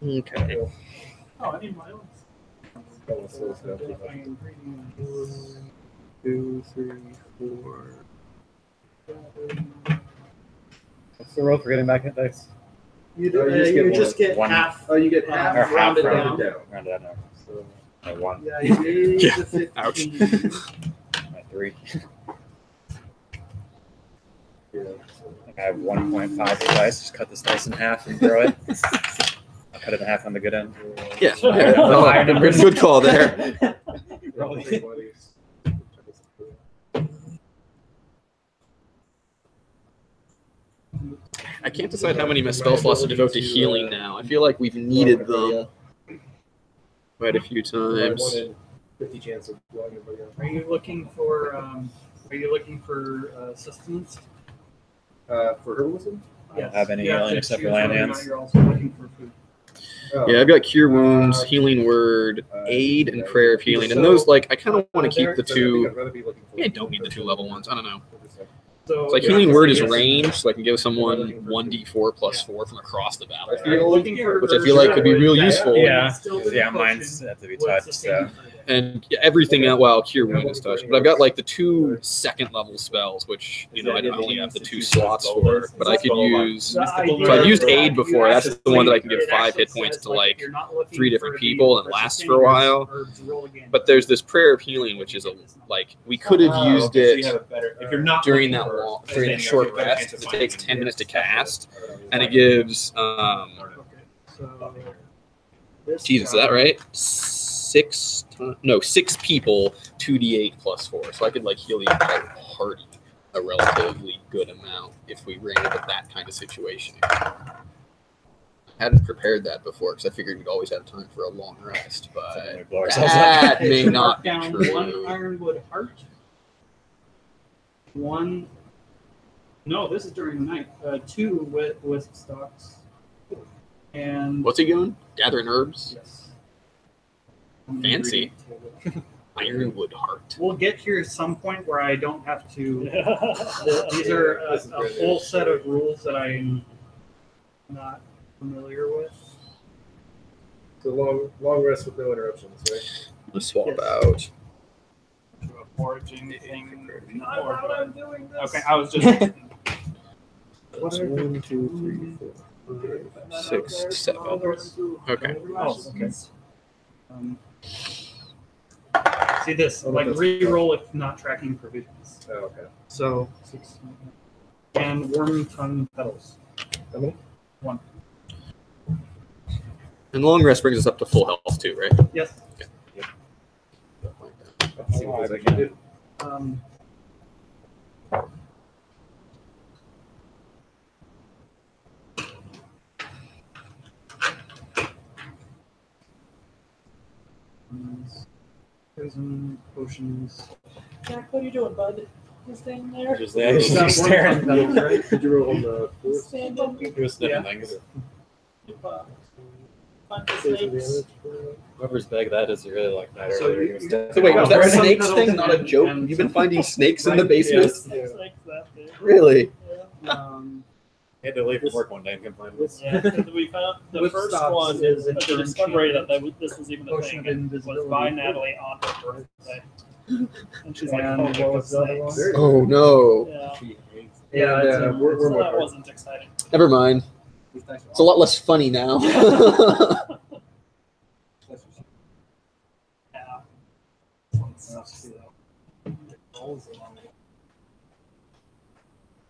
Okay. Oh, I need my own. Identifying ingredient. 2, 3, 4. What's the roll for getting back hit dice? You, Oh, you just get one. half. Oh, you get half Or half rounded rounded down. down. Rounded out now. So, My 1. Yeah, you need Yeah. the 15. Ouch. My 3. yeah. I have 1.5 dice. Just cut this dice in half and throw it. I'll cut it in half on the good end. Yeah. Oh, good call there. I can't decide how many spell slots to devote to healing now. I feel like we've needed them quite a few times. 50 chance of blowing everybody up. Are you looking for? Sustenance? For herbalism? I don't have any You have healing to except for choose land whether or hands. not You're also looking for food. Oh. Yeah, I've got Cure Wounds, Healing Word, Aid, and Prayer of Healing. And those, like, I kind of want to keep the two. I don't need the 2 level ones. I don't know. So It's like Healing Word is range, so I can give someone 1d4 plus 4 from across the Are you battlefield, looking for which I feel like could be real useful. Yeah. Still Yeah, potion mine's have to be would touched. sustain So. you for the day. and everything else. Well, cure wound is touched, but I've got like the 2 second-level spells, which I only have the 2 slots for. But I could use. So I've used aid before. That's the one that I can give 5 hit points to like 3 different people and lasts for a while. But there's this prayer of healing, which is like we could have used it if you're not during that short rest. It takes 10 minutes to cast, and it gives. Jesus, is that right? 6 people 2d8 plus 4. So I could like heal the entire party a relatively good amount if we ran into that kind of situation. I hadn't prepared that before because I figured we'd always have time for a long rest, but that may not be true. 1 ironwood heart. 1. No, this is during the night. 2 wisp stalks. And What's he doing? Gathering herbs? yes. Fancy. Ironwood heart. We'll get here at some point where I don't have to. These are a whole set of rules that I'm not familiar with. So long rest with no interruptions, right? Let's swap Yes. out. To a foraging thing. I'm doing this. Okay, I was just. That's 1, 2, 3, 4, 5, 6, 7. Okay. Oh, okay. See this, Oh, like that's- re-roll if not tracking provisions. Oh, okay. So 6 and worm tongue petals. How many? 1. And long rest brings us up to full health too, right? Yes. Let's see what I can do. Prison potions. Jack, what are you doing, bud? You staying there? Just staring. Did you roll on the fourth? Standing? He was sniffing things. Find the snakes. Whoever's bag that is, you really like that So earlier. you- He was you- sniffing. So wait, was that Some snakes petals thing not a and- joke? and You've been some- finding snakes in the Right, basement? yes. Snakes that big. Really? He had to leave from work one day and couldn't find this. Yeah, because we found the With first stocks one is the insurance discovery that cheapest. this was even a Potion thing of and was invisibility. by Natalie on her birthday. And she's like, And oh, what was the other one? snakes. Oh no. Yeah, Yeah, And, it's a- we're so more that part. wasn't exciting. Never mind. It's a lot less funny now. Yeah.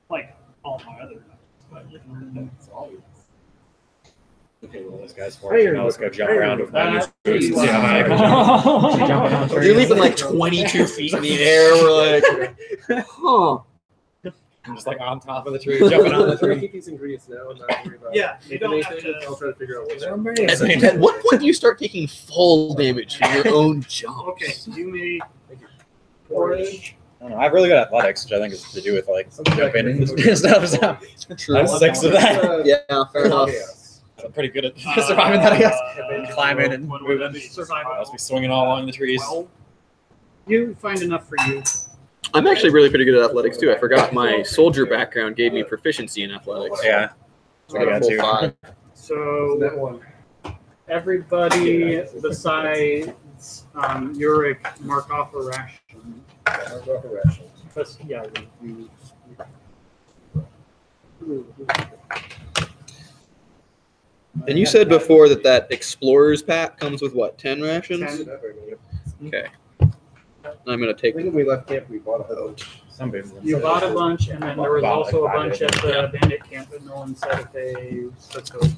Like all my other Okay, well, this guy's foraging. Now let's go jump around with my new That's- boots. Yeah, I can jump around trees. You're leaping like 22 feet in the air. We're like, huh. I'm just like on top of the tree, jumping on the Let's keep tree. these ingredients now and not worry about Yeah, you making don't have anything. to. I'll try to figure out what's At what point do you start taking fall damage from your own jumps? Okay, you may. forage. I don't know. I have really good athletics, which I think is to do with like jumping and stuff. So True. I'm 6 of that. Yeah, fair enough. I'm pretty good at surviving that, I guess. Climbing and what would that moving. be? Survival. I'll be swinging all along the trees. Well, you find enough for you. I'm actually really pretty good at athletics too. I forgot my soldier background gave me proficiency in athletics. Yeah. So I got a full 5. So that one. everybody besides Uric mark off a ration. I'll go for rations. Because, yeah, you And you said before that explorer's pack comes with what, 10 rations? 10. Not very many. Okay. I'm gonna I take. think when we left camp, we bought a whole bunch. Some people. You bought a bunch, and then there was Bought also a like bunch 5 at the bandit camp, but no one said if they took those.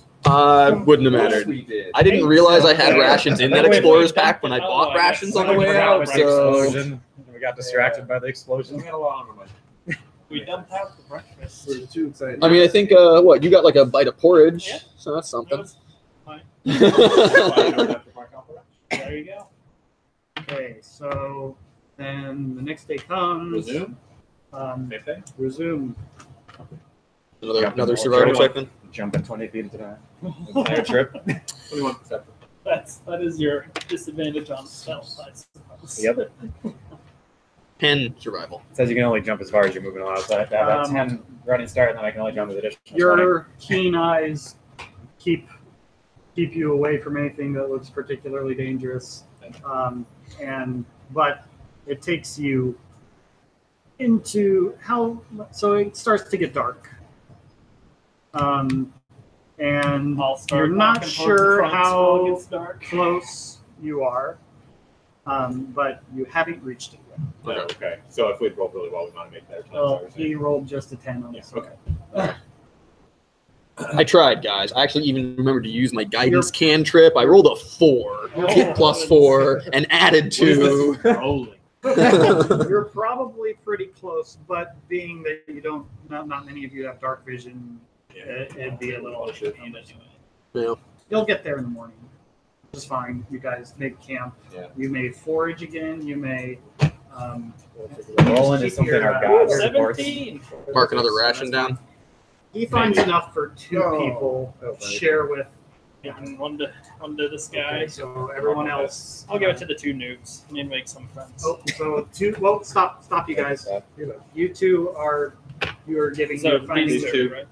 Wouldn't have mattered. We did. I didn't realize I had rations in that explorer's pack when I bought rations on the way out. So Explosion. We got distracted by the explosion. We dumped out the breakfast. We're too excited. I mean, I think what you got like a bite of porridge, Yeah. so that's It something. was fine. Another There you go. Okay, so then the next day comes. Resume? Um, Same thing? resume. another survival check then. Jumping 20 feet into that entire trip. 21 perception. That is your disadvantage on stealth, I suppose. Yep. 10 survival. It says you can only jump as far as you're moving on. So I have that Um, 10 running start, and then I can only jump with additional 20. Your keen eyes keep you away from anything that looks particularly dangerous. but it takes you into so it starts to get dark. And I'll start you're not walking towards the sure front, so how it gets dark. close you are, but you haven't reached it yet. No, okay. So if we roll really well, we want to make better times. Well, he rolled just a 10 on this. Okay. I tried, guys. I actually even remembered to use my guidance cantrip. I rolled a 4, hit plus 4, and added 2. Rolling. You're probably pretty close, but being that you don't, not many of you have dark vision, it'd be a little. Yeah. You'll get there in the morning. It's fine. You guys make camp. Yeah. You may forage again. You may. Rolling is something our gods support. 17. Mark another ration down. He finds enough for 2 people to share with. And one to this guy. Okay, so everyone else. I'll give it to the 2 noobs. I need to make some friends. Oh, so 2. Well, stop, you guys. You 2 are. You are giving. So you're finding these 2, right?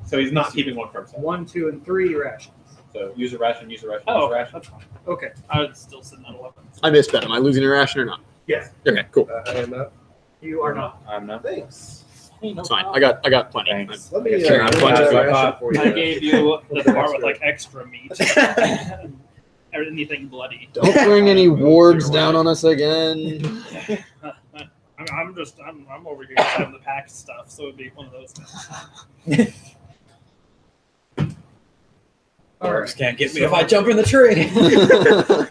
So he's not keeping one for himself. 1, 2, and 3 rations. So use a ration, use a ration, Oh, use a ration. that's fine. Okay. I would still sitting at 11. I missed that. Am I losing a ration or not? Yes. Okay, cool. I am not. You are not. I'm not. Thanks. It's fine. I got plenty. Thanks. Let me Sure, I'm bunch of ration for you. I gave you the part with like extra meat. Or anything bloody. Don't bring any wards down on us again. I'm over here just having the packed stuff, so it'd be one of those. Orcs can't get me if I jump in the tree.